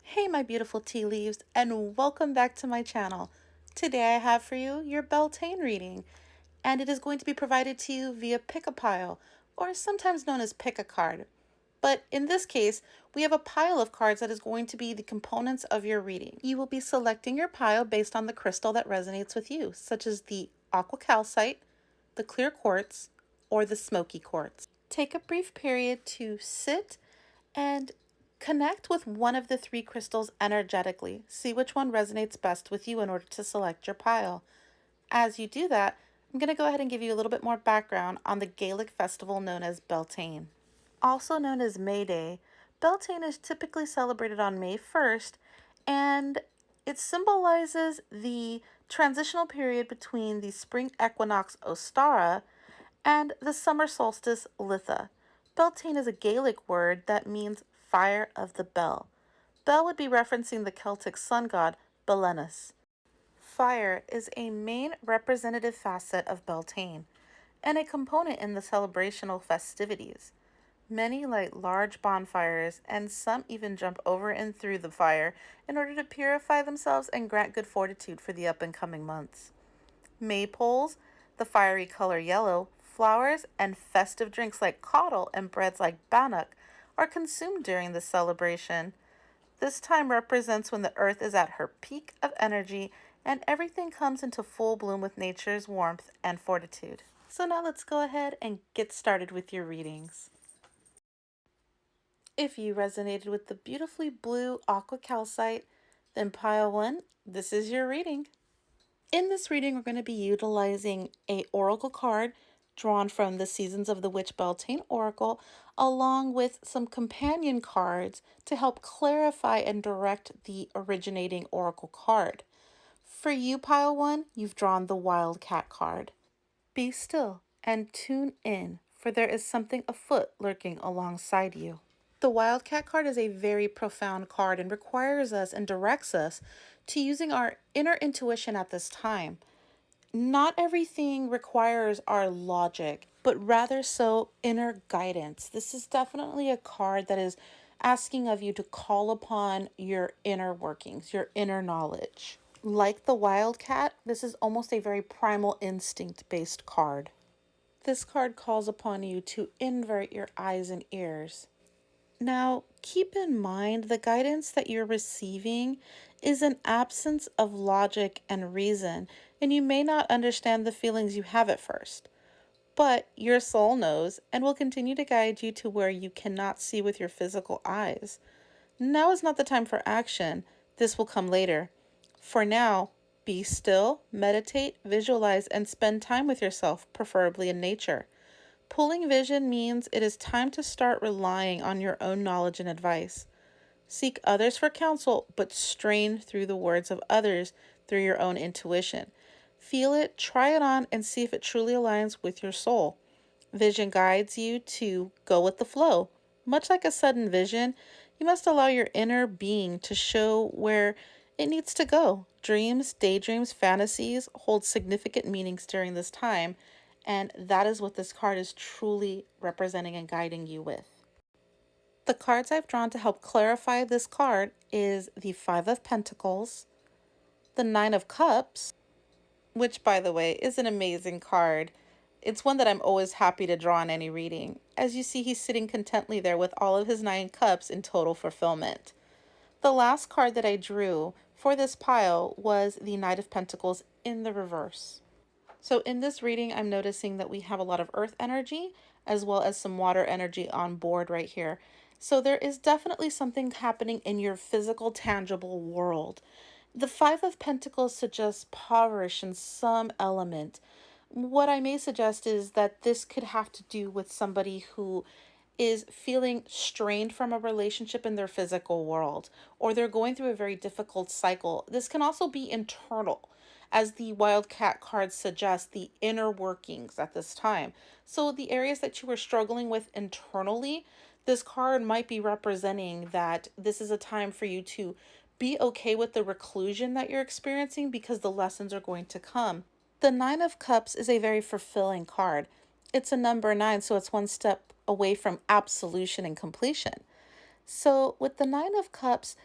Hey my beautiful tea leaves, and welcome back to my channel. Today I have for you your Beltane reading, and it is going to be provided to you via Pick-a-Pile, or sometimes known as Pick-a-Card. But in this case, we have a pile of cards that is going to be the components of your reading. You will be selecting your pile based on the crystal that resonates with you, such as the Aqua calcite, the clear quartz, or the Smokey quartz. Take a brief period to sit and connect with one of the three crystals energetically. See which one resonates best with you in order to select your pile. As you do that, I'm going to go ahead and give you a little bit more background on the Gaelic festival known as Beltane. Also known as May Day, Beltane is typically celebrated on May 1st, and it symbolizes the transitional period between the spring equinox Ostara and the summer solstice Litha. Beltane is a Gaelic word that means fire of the bell. Bell would be referencing the Celtic sun god Belenus. Fire is a main representative facet of Beltane and a component in the celebrational festivities. Many light large bonfires, and some even jump over and through the fire in order to purify themselves and grant good fortitude for the up and coming months. Maypoles, the fiery color yellow, flowers, and festive drinks like caudle and breads like bannock are consumed during this celebration. This time represents when the earth is at her peak of energy and everything comes into full bloom with nature's warmth and fortitude. So now let's go ahead and get started with your readings. If you resonated with the beautifully blue aqua calcite, then pile 1, this is your reading. In this reading, we're going to be utilizing a oracle card drawn from the Seasons of the Witch Beltane Oracle, along with some companion cards to help clarify and direct the originating oracle card. For you, pile 1, you've drawn the Wildcat card. Be still and tune in, for there is something afoot lurking alongside you. The Wildcat card is a very profound card and requires us and directs us to using our inner intuition at this time. Not everything requires our logic, but rather so inner guidance. This is definitely a card that is asking of you to call upon your inner workings, your inner knowledge. Like the Wildcat, this is almost a very primal instinct-based card. This card calls upon you to invert your eyes and ears. Now, keep in mind the guidance that you're receiving is an absence of logic and reason, and you may not understand the feelings you have at first. But your soul knows and will continue to guide you to where you cannot see with your physical eyes. Now is not the time for action. This will come later. For now, be still, meditate, visualize, and spend time with yourself, preferably in nature. Pulling vision means it is time to start relying on your own knowledge and advice. Seek others for counsel, but strain through the words of others through your own intuition. Feel it, try it on, and see if it truly aligns with your soul. Vision guides you to go with the flow. Much like a sudden vision, you must allow your inner being to show where it needs to go. Dreams, daydreams, fantasies hold significant meanings during this time, and that is what this card is truly representing and guiding you with. The cards I've drawn to help clarify this card is the Five of Pentacles, the Nine of Cups, which, by the way, is an amazing card. It's one that I'm always happy to draw in any reading. As you see, he's sitting contently there with all of his 9 cups in total fulfillment. The last card that I drew for this pile was the Knight of Pentacles in the reverse. So in this reading, I'm noticing that we have a lot of earth energy as well as some water energy on board right here. So there is definitely something happening in your physical, tangible world. The Five of Pentacles suggests impoverish in some element. What I may suggest is that this could have to do with somebody who is feeling strained from a relationship in their physical world, or they're going through a very difficult cycle. This can also be internal, as the Wildcat card suggests, the inner workings at this time. So the areas that you were struggling with internally, this card might be representing that this is a time for you to be okay with the reclusion that you're experiencing because the lessons are going to come. The Nine of Cups is a very fulfilling card. It's a number 9, so it's one step away from absolution and completion. So, with the Nine of Cups,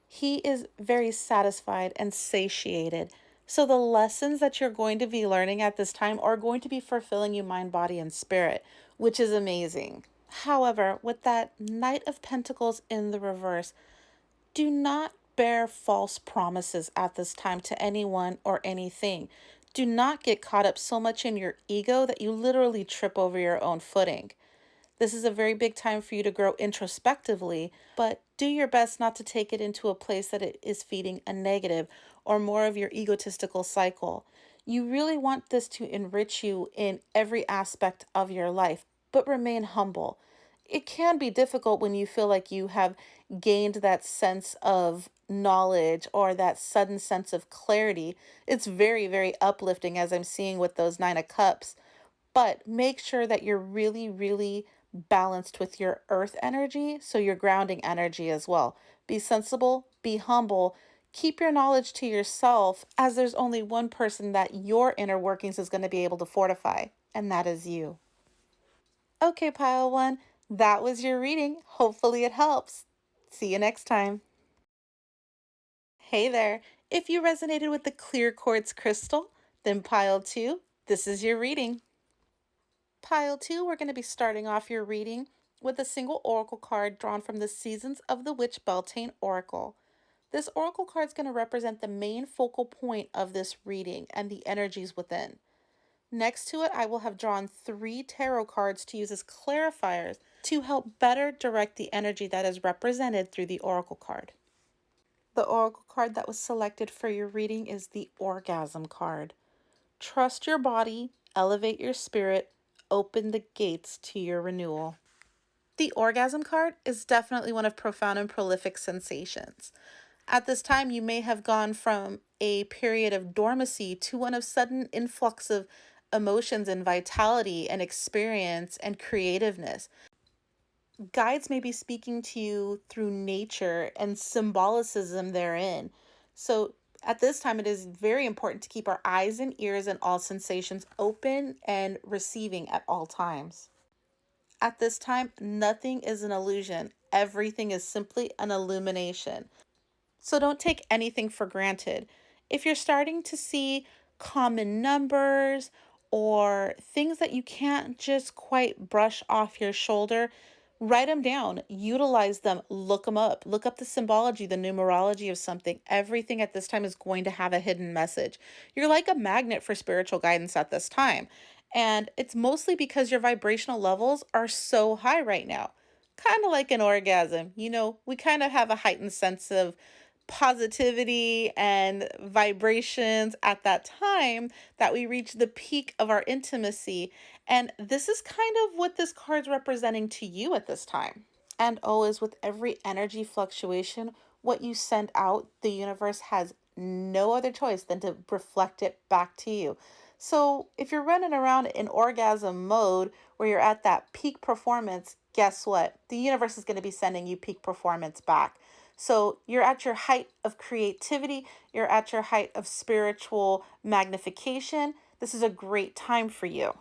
he is very satisfied and satiated. So, the lessons that you're going to be learning at this time are going to be fulfilling you mind, body, and spirit, which is amazing. However, with that Knight of Pentacles in the reverse, do not bear false promises at this time to anyone or anything. Do not get caught up so much in your ego that you literally trip over your own footing. This is a very big time for you to grow introspectively, but do your best not to take it into a place that it is feeding a negative or more of your egotistical cycle. You really want this to enrich you in every aspect of your life, but remain humble. It can be difficult when you feel like you have gained that sense of knowledge or that sudden sense of clarity. It's very, very uplifting, as I'm seeing with those Nine of Cups, but make sure that you're really, really balanced with your earth energy, so your grounding energy as well. Be sensible, be humble, keep your knowledge to yourself, as there's only one person that your inner workings is going to be able to fortify, and that is you. Okay, pile one, that was your reading. Hopefully it helps. See you next time. Hey there. If you resonated with the clear quartz crystal, then pile two, this is your reading. Pile 2, we're going to be starting off your reading with a single oracle card drawn from the Seasons of the Witch Beltane Oracle. This oracle card is going to represent the main focal point of this reading and the energies within. Next to it, I will have drawn 3 tarot cards to use as clarifiers to help better direct the energy that is represented through the oracle card. The oracle card that was selected for your reading is the Orgasm card. Trust your body, elevate your spirit, open the gates to your renewal. The orgasm card is definitely one of profound and prolific sensations. At this time, you may have gone from a period of dormancy to one of sudden influx of emotions and vitality and experience and creativeness. Guides may be speaking to you through nature and symbolicism therein. So at this time, it is very important to keep our eyes and ears and all sensations open and receiving at all times. At this time, nothing is an illusion. Everything is simply an illumination. So don't take anything for granted. If you're starting to see common numbers or things that you can't just quite brush off your shoulder, write them down, utilize them, look them up, look up the symbology, the numerology of something. Everything at this time is going to have a hidden message. You're like a magnet for spiritual guidance at this time. And it's mostly because your vibrational levels are so high right now. Kind of like an orgasm. We kind of have a heightened sense of positivity and vibrations at that time that we reach the peak of our intimacy. And this is kind of what this card's representing to you at this time. And always, with every energy fluctuation, what you send out, the universe has no other choice than to reflect it back to you. So if you're running around in orgasm mode where you're at that peak performance, guess what? The universe is going to be sending you peak performance back. So you're at your height of creativity, you're at your height of spiritual magnification. This is a great time for you.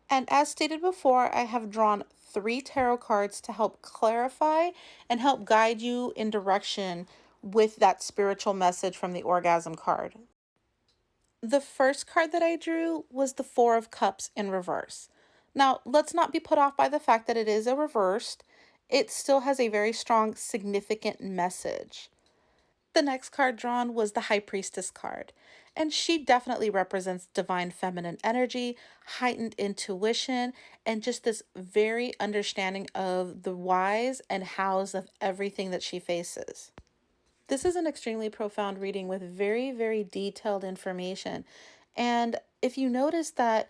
And as stated before, I have drawn 3 tarot cards to help clarify and help guide you in direction with that spiritual message from the orgasm card. The first card that I drew was the Four of Cups in reverse. Now, let's not be put off by the fact that it is a reversed. It still has a very strong, significant message. The next card drawn was the High Priestess card, and she definitely represents divine feminine energy, heightened intuition, and just this very understanding of the whys and hows of everything that she faces. This is an extremely profound reading with very, very detailed information. And if you notice that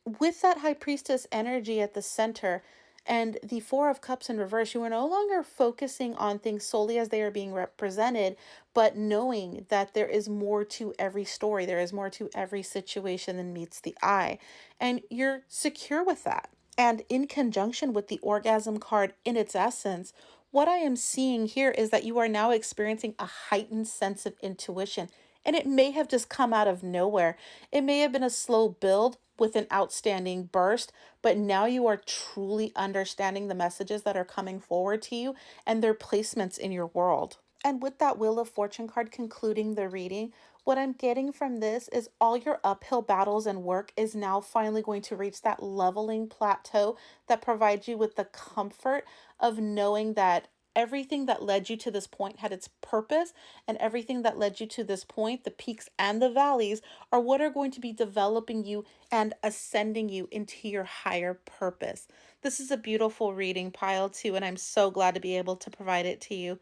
with that High Priestess energy at the center and the Four of Cups in reverse, you are no longer focusing on things solely as they are being represented, but knowing that there is more to every story, there is more to every situation than meets the eye. And you're secure with that. And in conjunction with the orgasm card in its essence, what I am seeing here is that you are now experiencing a heightened sense of intuition, And it may have just come out of nowhere. It may have been a slow build with an outstanding burst, but now you are truly understanding the messages that are coming forward to you and their placements in your world. And with that Wheel of Fortune card concluding the reading, what I'm getting from this is all your uphill battles and work is now finally going to reach that leveling plateau that provides you with the comfort of knowing that everything that led you to this point had its purpose, and everything that led you to this point, the peaks and the valleys, are what are going to be developing you and ascending you into your higher purpose. This is a beautiful reading, pile two, and I'm so glad to be able to provide it to you.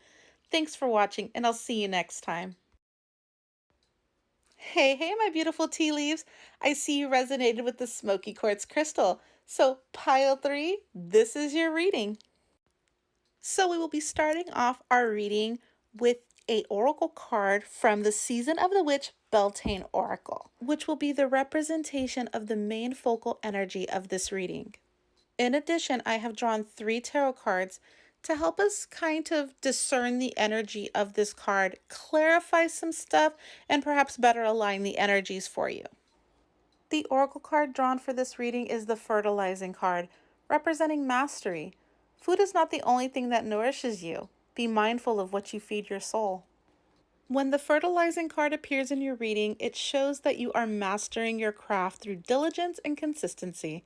Thanks for watching, and I'll see you next time. Hey, hey, my beautiful tea leaves. I see you resonated with the Smoky Quartz crystal. So, pile three, this is your reading. So we will be starting off our reading with a oracle card from the Season of the Witch Beltane Oracle, which will be the representation of the main focal energy of this reading. In addition, I have drawn 3 tarot cards to help us kind of discern the energy of this card, clarify some stuff, and perhaps better align the energies for you. The oracle card drawn for this reading is the fertilizing card, representing mastery. Food is not the only thing that nourishes you. Be mindful of what you feed your soul. When the fertilizing card appears in your reading, it shows that you are mastering your craft through diligence and consistency.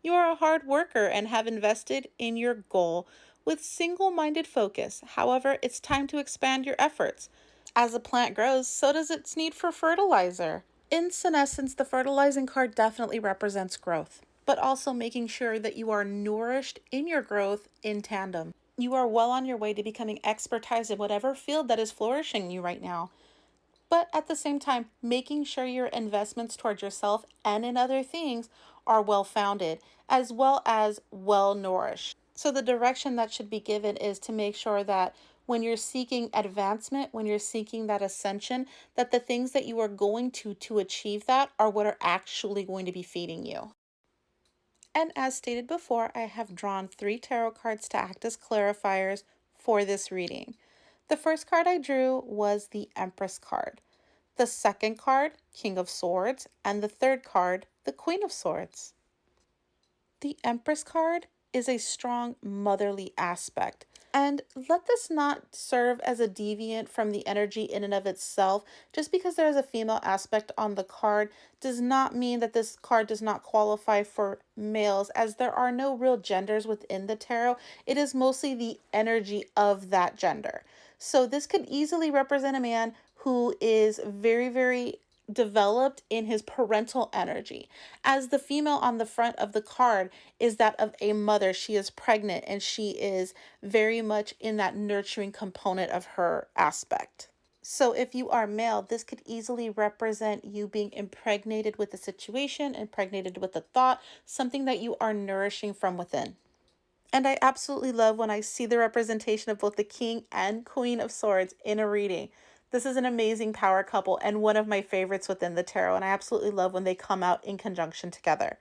You are a hard worker and have invested in your goal with single-minded focus. However, it's time to expand your efforts. As a plant grows, so does its need for fertilizer. In senescence, the fertilizing card definitely represents growth, but also making sure that you are nourished in your growth in tandem. You are well on your way to becoming expertise in whatever field that is flourishing you right now. But at the same time, making sure your investments towards yourself and in other things are well founded, as well as well nourished. So the direction that should be given is to make sure that when you're seeking advancement, when you're seeking that ascension, that the things that you are going to achieve that are what are actually going to be feeding you. And as stated before, I have drawn 3 tarot cards to act as clarifiers for this reading. The first card I drew was the Empress card. The second card, King of Swords, and the third card, the Queen of Swords. The Empress card is a strong motherly aspect. And let this not serve as a deviant from the energy in and of itself. Just because there is a female aspect on the card does not mean that this card does not qualify for males, as there are no real genders within the tarot. It is mostly the energy of that gender. So this could easily represent a man who is very, very developed in his parental energy, as the female on the front of the card is that of a mother. She is pregnant and she is very much in that nurturing component of her aspect. So if you are male, this could easily represent you being impregnated with a situation, impregnated with a thought, something that you are nourishing from within. And I absolutely love when I see the representation of both the King and Queen of Swords in a reading. This is an amazing power couple and one of my favorites within the tarot, and I absolutely love when they come out in conjunction together.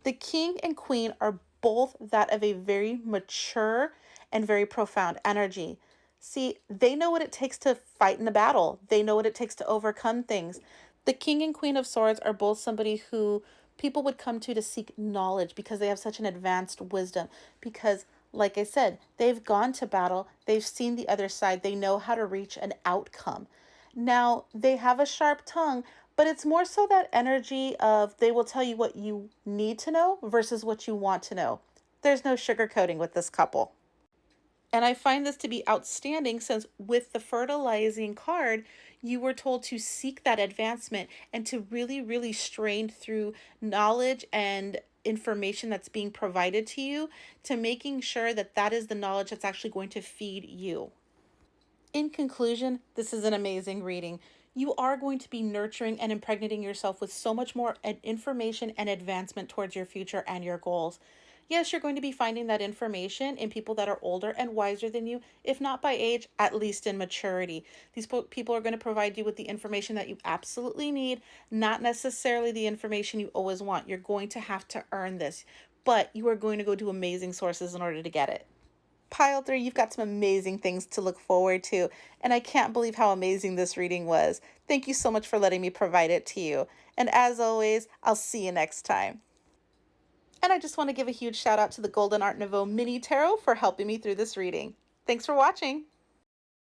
The King and Queen are both that of a very mature and very profound energy. See, they know what it takes to fight in a battle. They know what it takes to overcome things. The King and Queen of Swords are both somebody who people would come to seek knowledge because they have such an advanced wisdom. Because, like I said, they've gone to battle, they've seen the other side, they know how to reach an outcome. Now, they have a sharp tongue, but it's more so that energy of they will tell you what you need to know versus what you want to know. There's no sugarcoating with this couple. And I find this to be outstanding since with the fertilizing card, you were told to seek that advancement and to really, really strain through knowledge and information that's being provided to you to making sure that that is the knowledge that's actually going to feed you. In conclusion, this is an amazing reading. You are going to be nurturing and impregnating yourself with so much more information and advancement towards your future and your goals. Yes, you're going to be finding that information in people that are older and wiser than you, if not by age, at least in maturity. These people are going to provide you with the information that you absolutely need, not necessarily the information you always want. You're going to have to earn this, but you are going to go to amazing sources in order to get it. pile 3, you've got some amazing things to look forward to, and I can't believe how amazing this reading was. Thank you so much for letting me provide it to you. And as always, I'll see you next time. And I just want to give a huge shout out to the Golden Art Nouveau Mini Tarot for helping me through this reading. Thanks for watching.